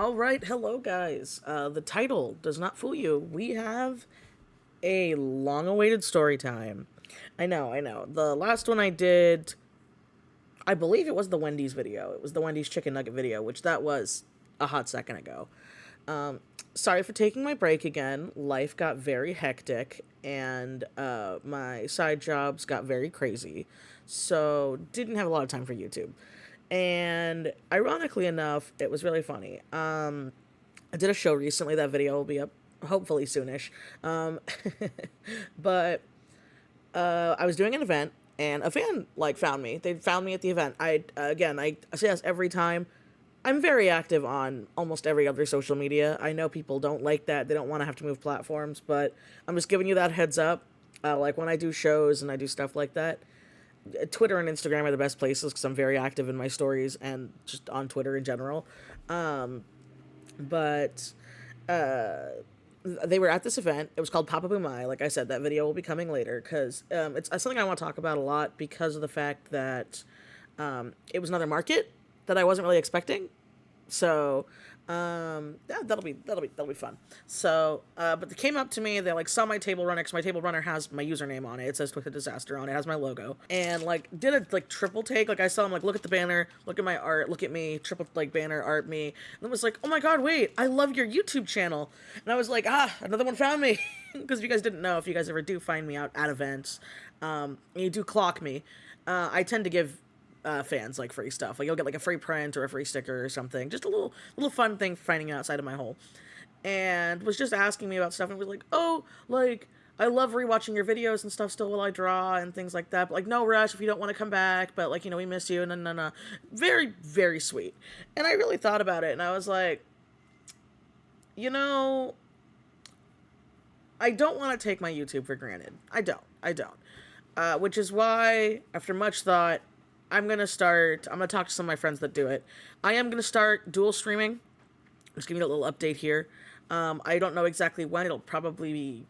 All right, hello guys. The title does not fool you. We have a long-awaited story time. I know. The last one I did, I believe it was the Wendy's video. It was the Wendy's chicken nugget video, which that was a hot second ago. Sorry for taking my break again. Life got very hectic, and my side jobs got very crazy, so didn't have a lot of time for YouTube. And ironically enough, it was really funny. I did a show recently. That video will be up hopefully soonish. But I was doing an event, and a fan found me. They found me at the event. I say this every time. I'm very active on almost every other social media. I know people don't like that. They don't want to have to move platforms, but I'm just giving you that heads up. Like when I do shows and I do stuff like that, Twitter and Instagram are the best places because I'm very active in my stories and just on Twitter in general. But they were at this event. It was called Papa Boomai. Like I said, that video will be coming later because it's something I want to talk about a lot because of the fact that it was another market that I wasn't really expecting. So yeah, that'll be fun. So but they came up to me, they saw my table runner, because my table runner has my username on it. It says TwistedDisaster on it, has my logo, and did a triple take. I saw him look at the banner, look at my art, look at me, triple banner art me, and then was oh my god, wait, I love your YouTube channel. And I was another one found me. Because if you guys didn't know, if you guys ever do find me out at events, and you do clock me, I tend to give fans free stuff. You'll get a free print or a free sticker or something. Just a little fun thing for finding outside of my hole. And was just asking me about stuff and was I love rewatching your videos and stuff still while I draw and things like that. But no rush if you don't want to come back. But we miss you. No. Very, very sweet. And I really thought about it and I was I don't want to take my YouTube for granted. I don't. Which is why, after much thought, I'm going to talk to some of my friends that do it. I am going to start dual streaming. Just giving you a little update here. I don't know exactly when. It'll probably be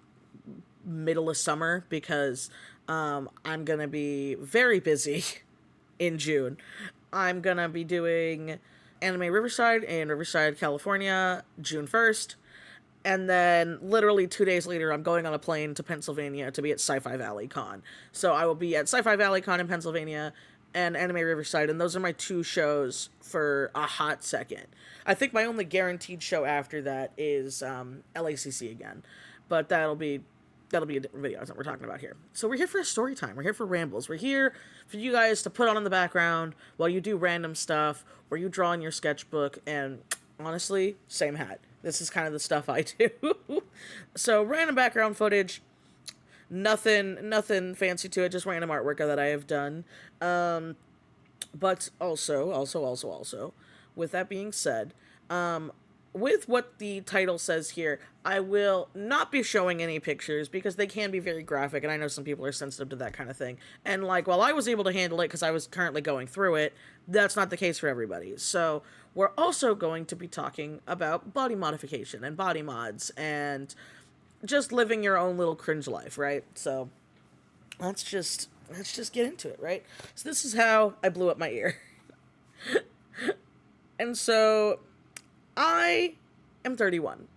middle of summer because I'm going to be very busy in June. I'm going to be doing Anime Riverside in Riverside, California, June 1st. And then literally 2 days later, I'm going on a plane to Pennsylvania to be at Sci-Fi Valley Con. So I will be at Sci-Fi Valley Con in Pennsylvania and Anime Riverside, and those are my two shows for a hot second. I think my only guaranteed show after that is LACC again, but that'll be a different video that we're talking about here. So we're here for a story time. We're here for rambles. We're here for you guys to put on in the background while you do random stuff, or you draw in your sketchbook, and honestly, same hat. This is kind of the stuff I do. So random background footage. Nothing fancy to it, just random artwork that I have done. But also, with that being said, with what the title says here, I will not be showing any pictures because they can be very graphic, and I know some people are sensitive to that kind of thing. And while I was able to handle it because I was currently going through it, that's not the case for everybody. So we're also going to be talking about body modification and body mods and just living your own little cringe life, right? So let's just get into it, right? So this is how I blew up my ear. And so I am 31.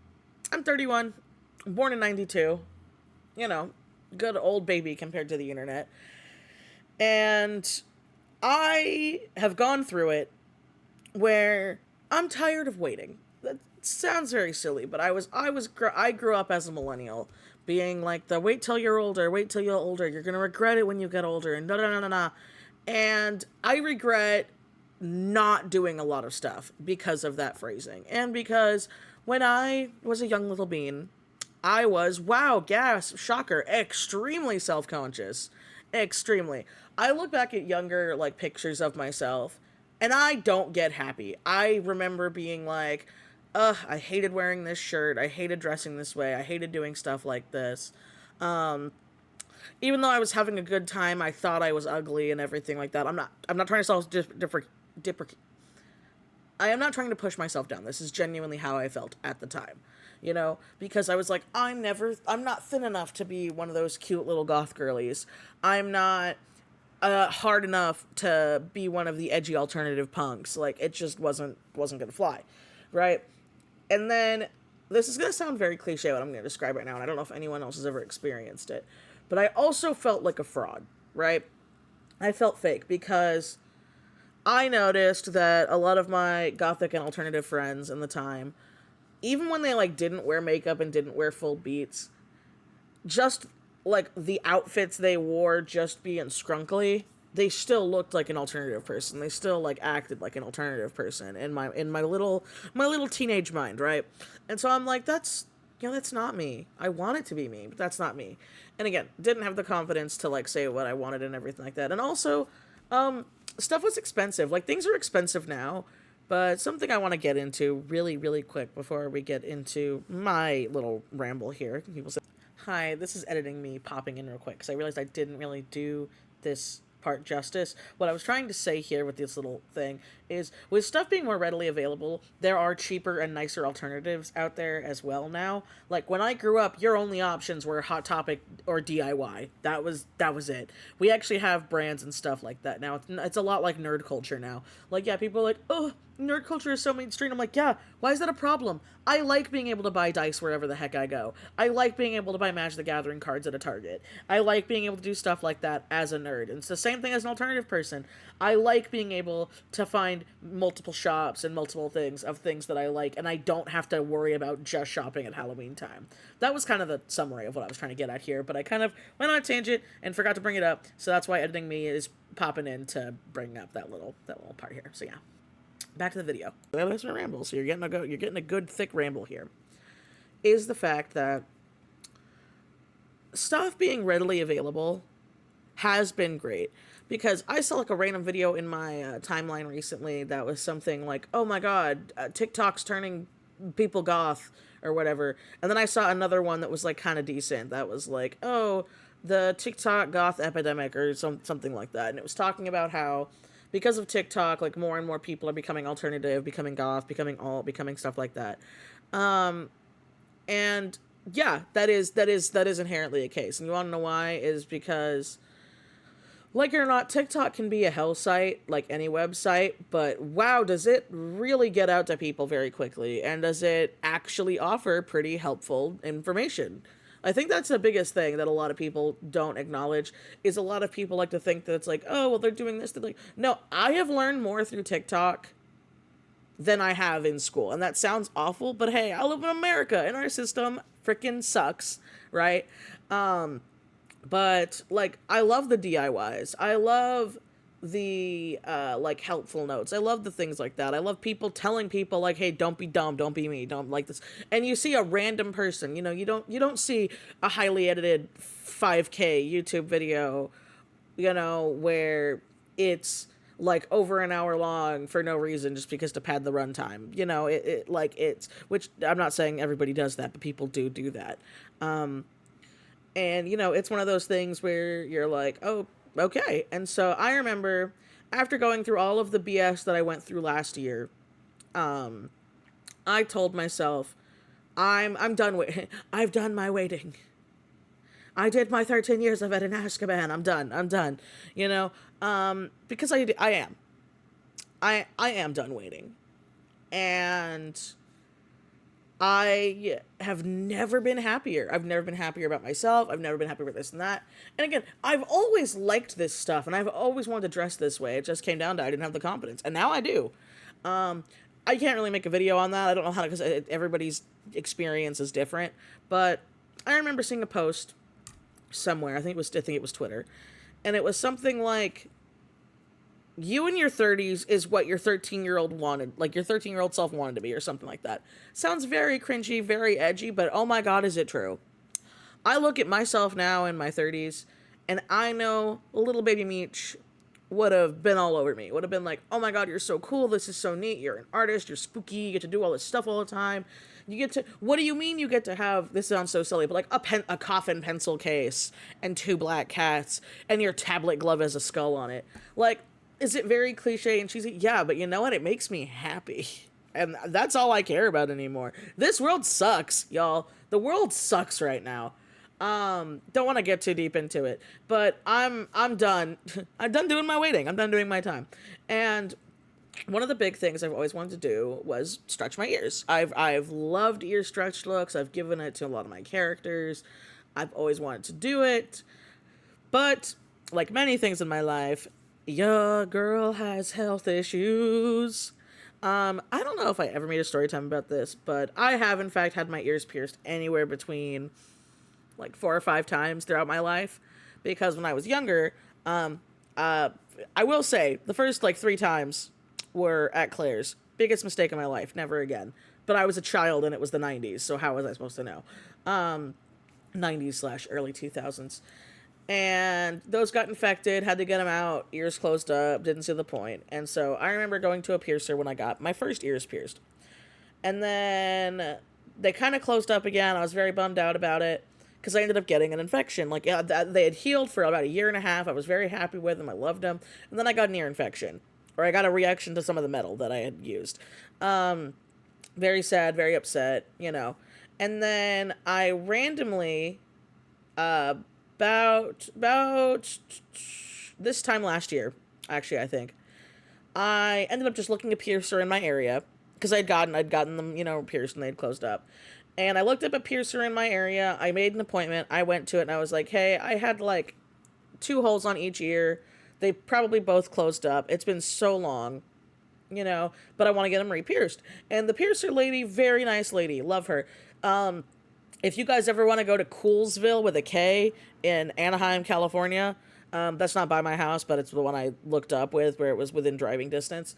I'm 31, born in 92. Good old baby compared to the internet. And I have gone through it where I'm tired of waiting. That sounds very silly, but I grew up as a millennial, being the wait till you're older, you're gonna regret it when you get older, and no. And I regret not doing a lot of stuff because of that phrasing, and because when I was a young little bean, I was, wow, gasp, shocker, extremely self-conscious. Extremely. I look back at younger pictures of myself and I don't get happy. I remember being I hated wearing this shirt. I hated dressing this way. I hated doing stuff like this. Even though I was having a good time, I thought I was ugly and everything like that. I'm not trying to I am not trying to push myself down. This is genuinely how I felt at the time. Because I was I'm not thin enough to be one of those cute little goth girlies. I'm not hard enough to be one of the edgy alternative punks. It just wasn't gonna fly, right? And then, this is going to sound very cliche what I'm going to describe right now, and I don't know if anyone else has ever experienced it, but I also felt like a fraud, right? I felt fake because I noticed that a lot of my gothic and alternative friends in the time, even when they like didn't wear makeup and didn't wear full beats, just like the outfits they wore just being scrunkly, they still looked like an alternative person. They still like acted like an alternative person in my little teenage mind, right? And so I'm like, that's, you know, that's not me. I want it to be me, but that's not me. And again, didn't have the confidence to like say what I wanted and everything like that. And also, stuff was expensive. Like, things are expensive now, but something I want to get into really, really quick before we get into my little ramble here. People say, hi, this is editing me popping in real quick because I realized I didn't really do this part justice. What I was trying to say here with this little thing is, with stuff being more readily available, there are cheaper and nicer alternatives out there as well now. Like, when I grew up, your only options were Hot Topic or DIY. That was it. We actually have brands and stuff like that now. It's a lot like nerd culture now. Like, yeah, people are like, oh, nerd culture is so mainstream. I'm like, yeah, why is that a problem? I like being able to buy dice wherever the heck I go. I like being able to buy Magic the Gathering cards at a Target. I like being able to do stuff like that as a nerd. And it's the same thing as an alternative person. I like being able to find multiple shops and multiple things of things that I like, and I don't have to worry about just shopping at Halloween time. That was kind of the summary of what I was trying to get at here, but I kind of went on a tangent and forgot to bring it up, so that's why editing me is popping in to bring up that little part here. So yeah. Back to the video. That's my ramble. So you're getting a good thick ramble here. Is the fact that stuff being readily available has been great, because I saw like a random video in my timeline recently that was something like, oh my god, TikTok's turning people goth or whatever, and then I saw another one that was like kind of decent that was like, oh, the TikTok goth epidemic or something like that, and it was talking about how because of TikTok, like, more and more people are becoming alternative, becoming goth, becoming alt, becoming stuff like that. And yeah, that is inherently a case. And you want to know why? Is because, like it or not, TikTok can be a hell site, like any website, but wow, does it really get out to people very quickly, and does it actually offer pretty helpful information? I think that's the biggest thing that a lot of people don't acknowledge, is a lot of people like to think that it's like, oh, well, they're doing this. They're like, no, I have learned more through TikTok than I have in school. And that sounds awful, but hey, I live in America and our system freaking sucks, right? But like, I love the DIYs. I love the like helpful notes. I love the things like that. I love people telling people like, hey, don't be dumb, don't be me, don't like this. And you see a random person, you know, you don't see a highly edited 5K YouTube video, you know, where it's like over an hour long for no reason, just because to pad the runtime. You know, it's, which I'm not saying everybody does that, but people do that. And, you know, it's one of those things where you're like, oh, okay. And so I remember, after going through all of the BS that I went through last year, I told myself, I'm done with, I've done my waiting. I did my 13 years of it in Azkaban. I'm done. You know, because I am done waiting. And I have never been happier. I've never been happier about myself. I've never been happier with this and that. And again, I've always liked this stuff, and I've always wanted to dress this way. It just came down to I didn't have the confidence, and now I do. I can't really make a video on that. I don't know how to, because everybody's experience is different. But I remember seeing a post somewhere. I think it was Twitter, and it was something like, you in your 30s is what your 13-year-old wanted, like your 13-year-old self wanted to be, or something like that. Sounds very cringy, very edgy, but oh my god, is it true. I look at myself now in my 30s, and I know little baby Meech would have been all over me. Would have been like, oh my god, you're so cool, this is so neat, you're an artist, you're spooky, you get to do all this stuff all the time. You get to, what do you mean you get to have, this sounds so silly, but like a coffin pencil case, and 2 black cats, and your tablet glove has a skull on it. Like, is it very cliche and cheesy? Yeah, but you know what? It makes me happy. And that's all I care about anymore. This world sucks, y'all. The world sucks right now. Don't want to get too deep into it, but I'm done. I'm done doing my waiting. I'm done doing my time. And one of the big things I've always wanted to do was stretch my ears. I've loved ear stretch looks. I've given it to a lot of my characters. I've always wanted to do it. But like many things in my life, your girl has health issues. I don't know if I ever made a story time about this, but I have in fact had my ears pierced anywhere between like 4 or 5 times throughout my life, because when I was younger, I will say the first like 3 times were at Claire's. Biggest mistake of my life, never again. But I was a child and it was the 90s, so how was I supposed to know? 90s / early 2000s. And those got infected, had to get them out, ears closed up, didn't see the point. And so I remember going to a piercer when I got my first ears pierced. And then they kind of closed up again. I was very bummed out about it because I ended up getting an infection. Like, yeah, they had healed for about a year and a half. I was very happy with them. I loved them. And then I got an ear infection, or I got a reaction to some of the metal that I had used. Very sad, very upset, you know. And then I randomly, about this time last year, actually, I think, I ended up just looking a piercer in my area because I'd gotten them, you know, pierced and they'd closed up. And I looked up a piercer in my area. I made an appointment. I went to it and I was like, hey, I had like 2 holes on each ear. They probably both closed up. It's been so long, you know, but I want to get them re-pierced. And the piercer lady, very nice lady, love her. If you guys ever want to go to Coolsville with a K in Anaheim, California, that's not by my house, but it's the one I looked up with where it was within driving distance.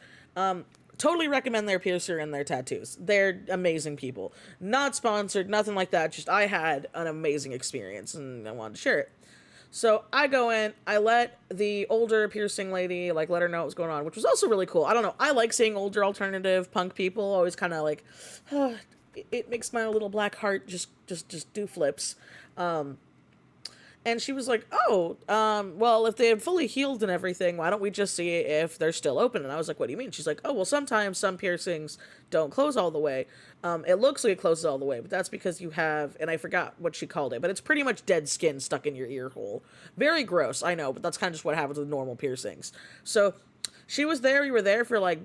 Totally recommend their piercer and their tattoos. They're amazing people. Not sponsored, nothing like that. Just I had an amazing experience and I wanted to share it. So I go in, I let the older piercing lady, like, let her know what was going on, which was also really cool. I don't know. I like seeing older alternative punk people. Always kind of like, it makes my little black heart just do flips. And she was like, well, if they had fully healed and everything, why don't we just see if they're still open? And I was like, what do you mean? She's like, oh, well, sometimes some piercings don't close all the way. It looks like it closes all the way, but that's because you have, and I forgot what she called it, but it's pretty much dead skin stuck in your ear hole. Very gross, I know, but that's kind of just what happens with normal piercings. So she was there. We were there for like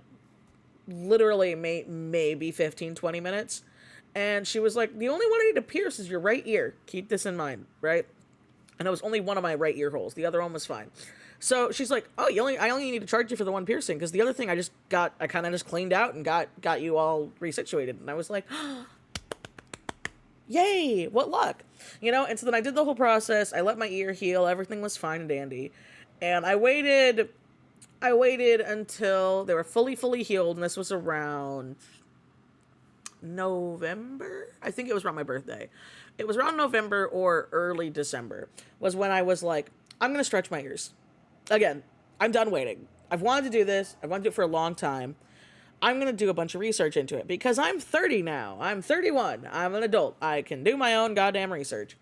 literally maybe 15-20 minutes. And she was like, the only one I need to pierce is your right ear. Keep this in mind, right? And it was only one of my right ear holes. The other one was fine. So she's like, oh, I only need to charge you for the one piercing, because the other thing I kind of just cleaned out and got you all resituated. And I was like, oh, yay, what luck. You know, and so then I did the whole process. I let my ear heal. Everything was fine and dandy. And I waited until they were fully healed. And this was around November. I think it was around my birthday. It was around November or early December was when I was like, I'm going to stretch my ears. Again, I'm done waiting. I've wanted to do this. I've wanted to do it for a long time. I'm going to do a bunch of research into it because I'm 30 now. I'm 31. I'm an adult. I can do my own goddamn research.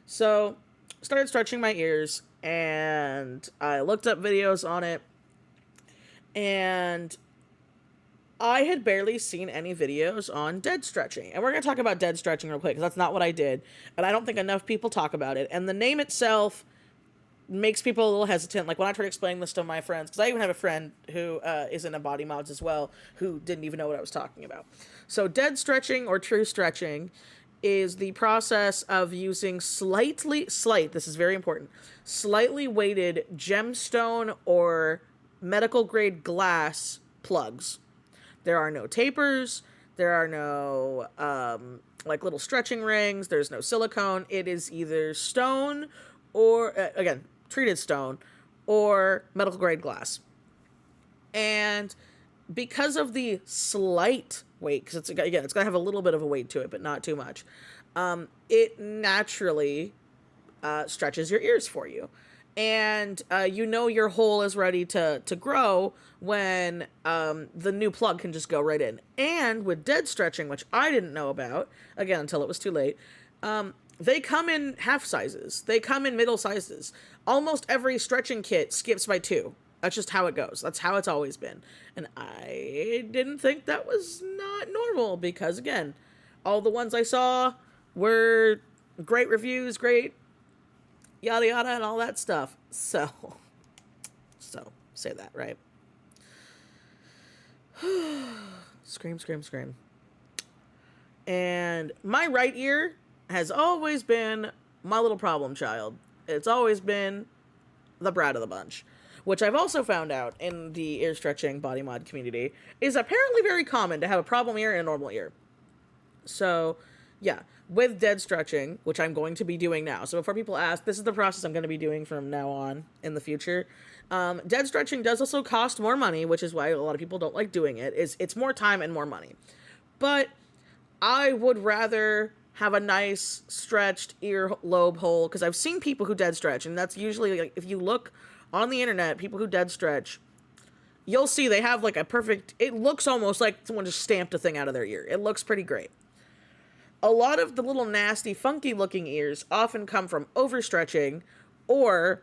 So, started stretching my ears and I looked up videos on it, and I had barely seen any videos on dead stretching. And we're going to talk about dead stretching real quick, because that's not what I did. And I don't think enough people talk about it. And the name itself makes people a little hesitant. Like when I tried explaining this to my friends, because I even have a friend who is into body mods as well, who didn't even know what I was talking about. So dead stretching, or true stretching, is the process of using this is very important, slightly weighted gemstone or medical grade glass plugs. There are no tapers. There are no, like little stretching rings. There's no silicone. It is either stone or, again, treated stone or medical grade glass. And because of the slight weight, because it's going to have a little bit of a weight to it, but not too much, it naturally stretches your ears for you. And you know your hole is ready to grow when the new plug can just go right in. And with dead stretching, which I didn't know about, again, until it was too late, they come in half sizes. They come in middle sizes. Almost every stretching kit skips by 2. That's just how it goes. That's how it's always been. And I didn't think that was not normal because, again, all the ones I saw were great reviews, great yada yada and all that stuff. So say that, right? Scream, scream, scream. And my right ear has always been my little problem child. It's always been the brat of the bunch, which I've also found out in the ear stretching body mod community is apparently very common to have a problem ear and a normal ear. So, yeah, with dead stretching, which I'm going to be doing now. So before people ask, this is the process I'm going to be doing from now on in the future. Dead stretching does also cost more money, which is why a lot of people don't like doing it. It's more time and more money. But I would rather have a nice stretched ear lobe hole, because I've seen people who dead stretch, and that's usually, like, if you look on the internet, people who dead stretch, you'll see they have like a perfect, it looks almost like someone just stamped a thing out of their ear. It looks pretty great. A lot of the little nasty, funky looking ears often come from overstretching or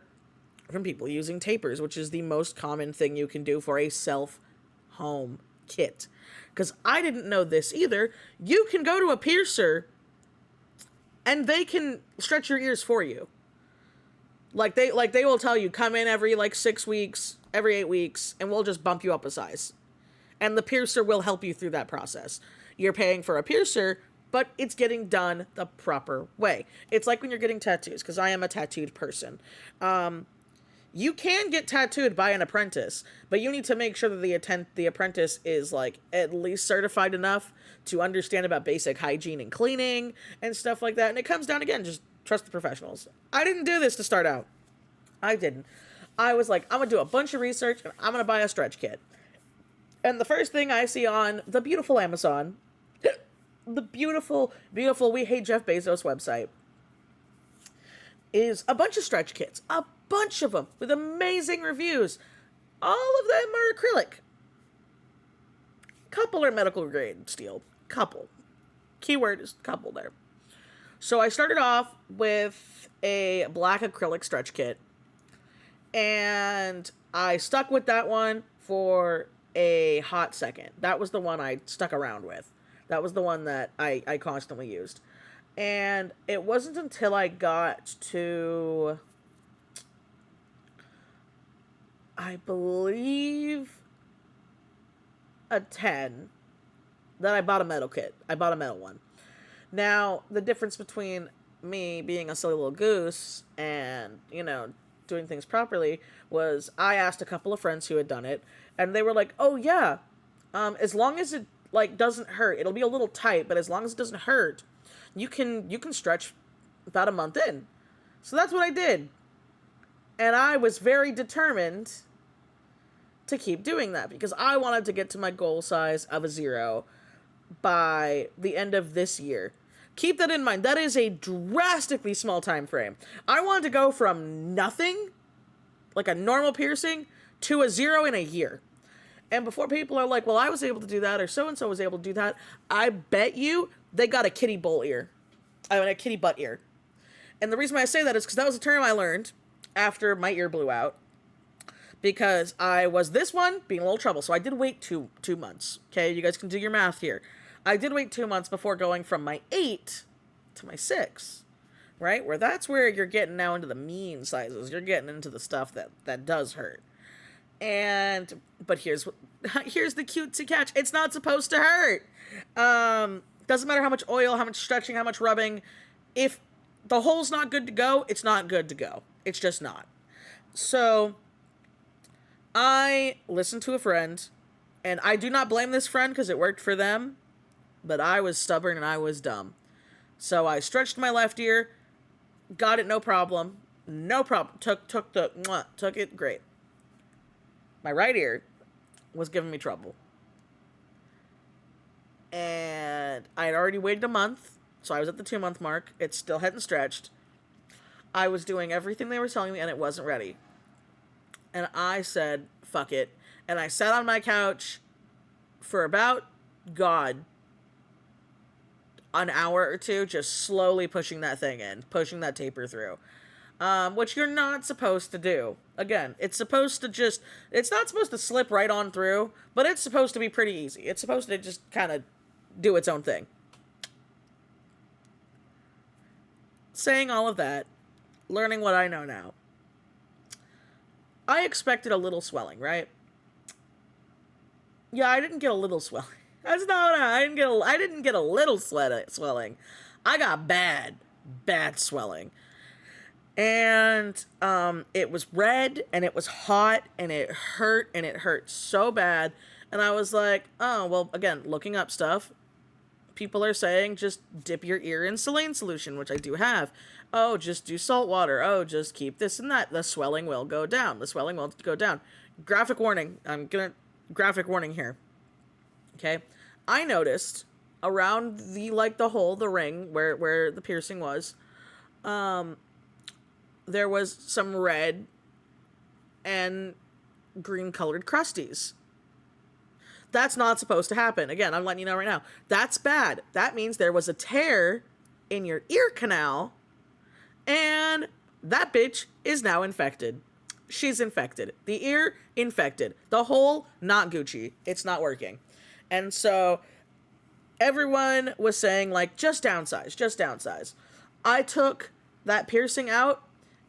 from people using tapers, which is the most common thing you can do for a self-home kit. Because I didn't know this either. You can go to a piercer and they can stretch your ears for you. Like they will tell you, come in every 6 weeks, every 8 weeks, and we'll just bump you up a size. And the piercer will help you through that process. You're paying for a piercer, but it's getting done the proper way. It's like when you're getting tattoos, because I am a tattooed person. You can get tattooed by an apprentice, but you need to make sure that the apprentice is at least certified enough to understand about basic hygiene and cleaning and stuff like that. And it comes down, again, just trust the professionals. I didn't do this to start out. I didn't. I was like, I'm going to do a bunch of research and I'm going to buy a stretch kit. And the first thing I see on the beautiful Amazon, the beautiful, beautiful We Hate Jeff Bezos website, is a bunch of stretch kits. A bunch of them with amazing reviews. All of them are acrylic. Couple are medical grade steel. Couple. Keyword is couple there. So I started off with a black acrylic stretch kit. And I stuck with that one for a hot second. That was the one I stuck around with. That was the one that I constantly used. And it wasn't until I got to, I believe, a 10 that I bought a metal kit. I bought a metal one. Now, the difference between me being a silly little goose and, doing things properly was I asked a couple of friends who had done it, and they were like, oh yeah, as long as it doesn't hurt, it'll be a little tight, but as long as it doesn't hurt, you can stretch about a month in. So that's what I did. And I was very determined to keep doing that because I wanted to get to my goal size of a 0 by the end of this year. Keep that in mind. That is a drastically small time frame. I wanted to go from nothing, like a normal piercing, to a 0 in a year. And before people are like, well, I was able to do that, or so-and-so was able to do that, I bet you they got a kitty bowl ear. A kitty butt ear. And the reason why I say that is because that was a term I learned after my ear blew out. Because I was this one being a little trouble. So I did wait two months. Okay, you guys can do your math here. I did wait 2 months before going from my 8 to my 6. Right? That's where you're getting now into the mean sizes. You're getting into the stuff that does hurt. But here's the cutesy catch. It's not supposed to hurt. Doesn't matter how much oil, how much stretching, how much rubbing. If the hole's not good to go, it's not good to go. It's just not. So I listened to a friend, and I do not blame this friend because it worked for them, but I was stubborn and I was dumb. So I stretched my left ear, got it no problem. No problem. Took it great. My right ear was giving me trouble. And I had already waited a month, so I was at the 2-month mark. It still hadn't stretched. I was doing everything they were telling me, and it wasn't ready. And I said, fuck it. And I sat on my couch for about, an hour or two, just slowly pushing that thing in, pushing that taper through. Which you're not supposed to do. Again, it's not supposed to slip right on through, but it's supposed to be pretty easy. It's supposed to just kind of do its own thing. Saying all of that, learning what I know now, I expected a little swelling, right? Yeah, I didn't get a little swelling. That's not what I didn't get a little swelling. I got bad swelling. And it was red and it was hot and it hurt so bad. And I was like, oh, well, again, looking up stuff, people are saying just dip your ear in saline solution, which I do have. Oh, just do salt water. Oh, just keep this and that. The swelling will go down. The swelling will go down. Graphic warning. Graphic warning here. Okay. I noticed around the hole, the ring where the piercing was, there was some red and green colored crusties. That's not supposed to happen. Again, I'm letting you know right now. That's bad. That means there was a tear in your ear canal, and that bitch is now infected. She's infected. The ear, infected. The hole, not Gucci. It's not working. And so everyone was saying, like, just downsize. I took that piercing out,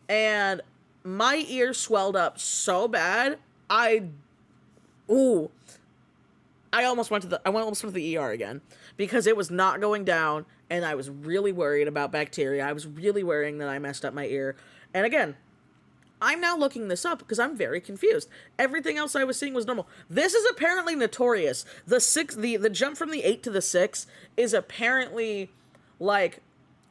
and my ear swelled up so bad, I almost went to the ER again because it was not going down, and I was really worried about bacteria. I was really worrying that I messed up my ear. And again, I'm now looking this up because I'm very confused. Everything else I was seeing was normal. This is apparently notorious. The jump from the 8 to the 6 is apparently, like,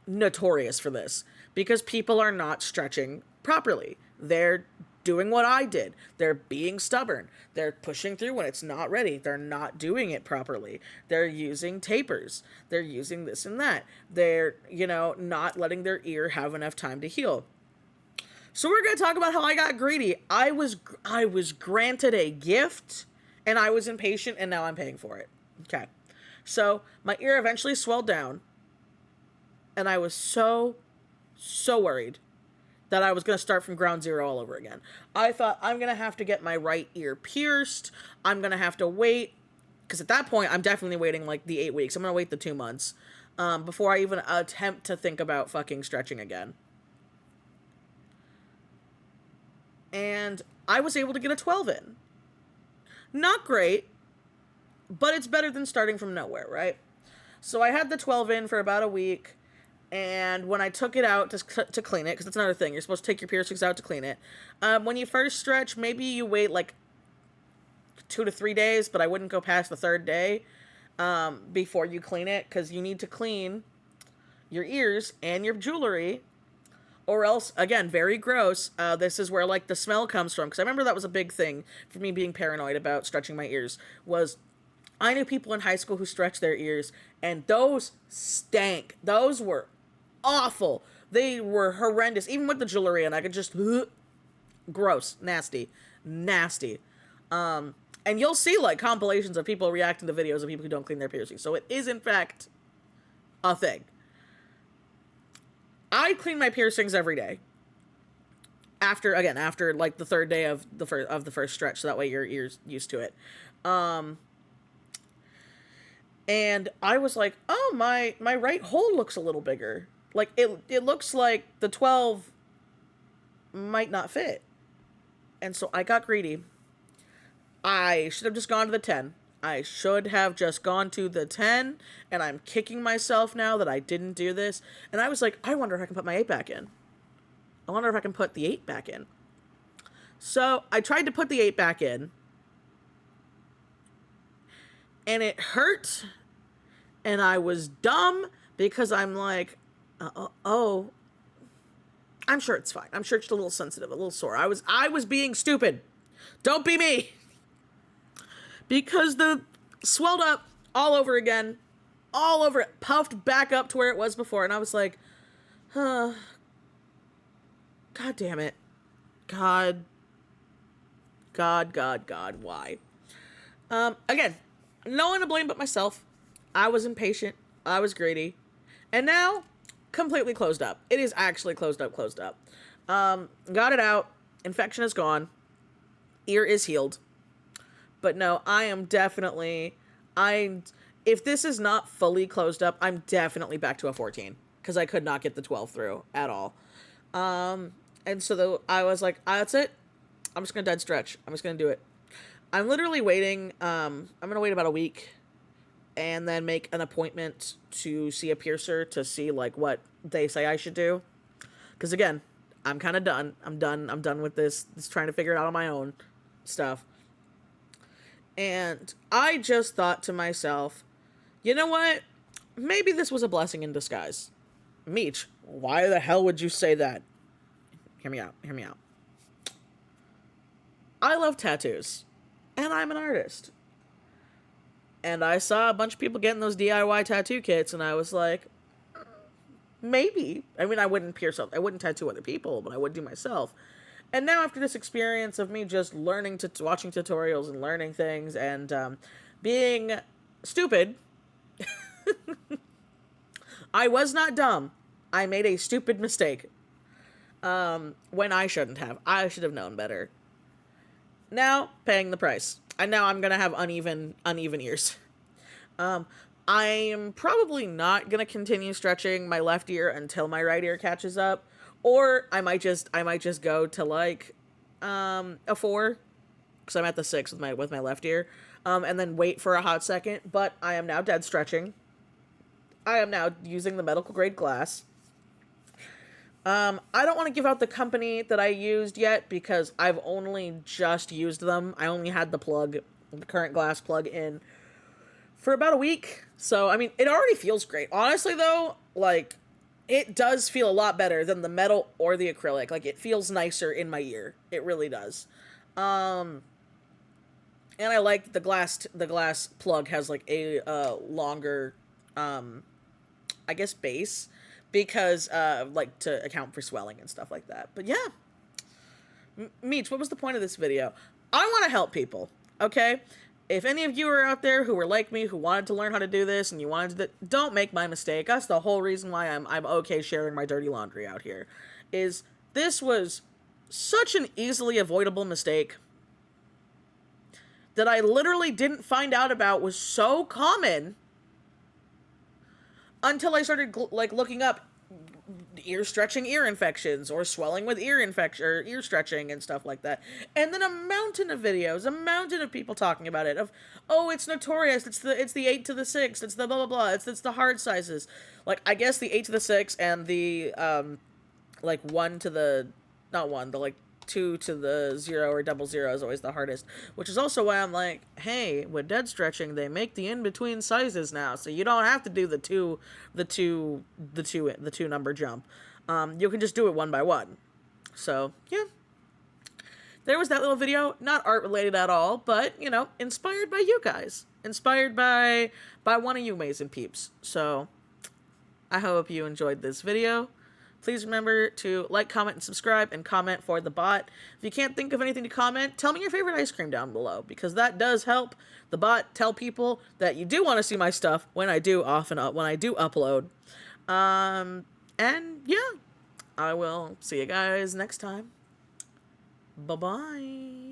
notorious for this because people are not stretching properly. They're doing what I did. They're being stubborn. They're pushing through when it's not ready. They're not doing it properly. They're using tapers. They're using this and that. They're, not letting their ear have enough time to heal. So we're going to talk about how I got greedy. I was granted a gift, and I was impatient, and now I'm paying for it. Okay. So my ear eventually swelled down, and I was so worried that I was going to start from ground zero all over again. I thought, I'm going to have to get my right ear pierced. I'm going to have to wait, because at that point, I'm definitely waiting like the 8 weeks. I'm going to wait the 2 months before I even attempt to think about fucking stretching again. And I was able to get a 12 in. Not great, but it's better than starting from nowhere, right? So I had the 12 in for about a week, and when I took it out to clean it, because that's another thing, you're supposed to take your piercings out to clean it. When you first stretch, maybe you wait like 2 to 3 days, but I wouldn't go past the 3rd day before you clean it, because you need to clean your ears and your jewelry. Or else, again, very gross, this is where, like, the smell comes from. Because I remember that was a big thing for me being paranoid about stretching my ears. Was I knew people in high school who stretched their ears, and those stank. Those were awful. They were horrendous. Even with the jewelry, and I could just... gross. Nasty. And you'll see, like, compilations of people reacting to videos of people who don't clean their piercings. So it is, in fact, a thing. I clean my piercings every day. After like the 3rd day of the first stretch, so that way your ear's used to it. And I was like, oh, my right hole looks a little bigger. Like it looks like the 12 might not fit. And so I got greedy. I should have just gone to the 10. I should have just gone to the 10, and I'm kicking myself now that I didn't do this. And I was like, I wonder if I can put my 8 back in. I wonder if I can put the 8 back in. So I tried to put the 8 back in, and it hurt, and I was dumb because I'm like, I'm sure it's fine. I'm sure it's just a little sensitive, a little sore. I was being stupid. Don't be me. Because the swelled up all over again, all over it, puffed back up to where it was before. And I was like, God damn it. God, why? Again, no one to blame but myself. I was impatient. I was greedy. And now, completely closed up. It is actually closed up. Got it out. Infection is gone. Ear is healed. But no, I am definitely, if this is not fully closed up, I'm definitely back to a 14. Because I could not get the 12 through at all. And so I was like, that's it. I'm just going to dead stretch. I'm just going to do it. I'm literally waiting. I'm going to wait about a week and then make an appointment to see a piercer to see like what they say I should do. Because again, I'm kind of done. I'm done with this trying to figure it out on my own stuff. And I just thought to myself, you know what? Maybe this was a blessing in disguise. Meech, why the hell would you say that? Hear me out. Hear me out. I love tattoos. And I'm an artist. And I saw a bunch of people getting those DIY tattoo kits, and I was like, maybe. I mean, I wouldn't tattoo other people, but I would do myself. And now after this experience of me just learning watching tutorials and learning things and being stupid, I was not dumb. I made a stupid mistake. When I shouldn't have. I should have known better. Now, paying the price. And now I'm gonna have uneven ears. I'm probably not gonna continue stretching my left ear until my right ear catches up. Or I might just go to like a 4, because I'm at the 6 with my left ear, and then wait for a hot second. But I am now dead stretching. I am now using the medical grade glass. I don't want to give out the company that I used yet because I've only just used them. I only had the current glass plug in for about a week. So I mean, it already feels great. Honestly, though, like, it does feel a lot better than the metal or the acrylic. Like, it feels nicer in my ear. It really does. And I like the glass plug has like a longer, I guess, base, because like to account for swelling and stuff like that. But yeah, Meech, what was the point of this video? I want to help people. Okay, if any of you are out there who were like me, who wanted to learn how to do this, and you wanted to, don't make my mistake. That's the whole reason why I'm okay sharing my dirty laundry out here. Is this was such an easily avoidable mistake that I literally didn't find out about was so common until I started like looking up ear stretching ear infections or swelling with ear infection or ear stretching and stuff like that. And then a mountain of videos, a mountain of people talking about it of, oh, it's notorious. It's the 8 to the 6. It's the blah, blah, blah. It's the hard sizes. Like, I guess the 8 to the 6 and the, like 1 to the, not 1, the like 2 to the 0 or 00 is always the hardest, which is also why I'm like, hey, with dead stretching, they make the in-between sizes now, so you don't have to do the two number jump. You can just do it 1 by 1. So yeah, there was that little video, not art related at all, but you know, inspired by you guys, inspired by one of you amazing peeps. So I hope you enjoyed this video. Please remember to like, comment, and subscribe, and comment for the bot. If you can't think of anything to comment, tell me your favorite ice cream down below, because that does help the bot tell people that you do want to see my stuff when I do upload. And yeah, I will see you guys next time. Bye-bye.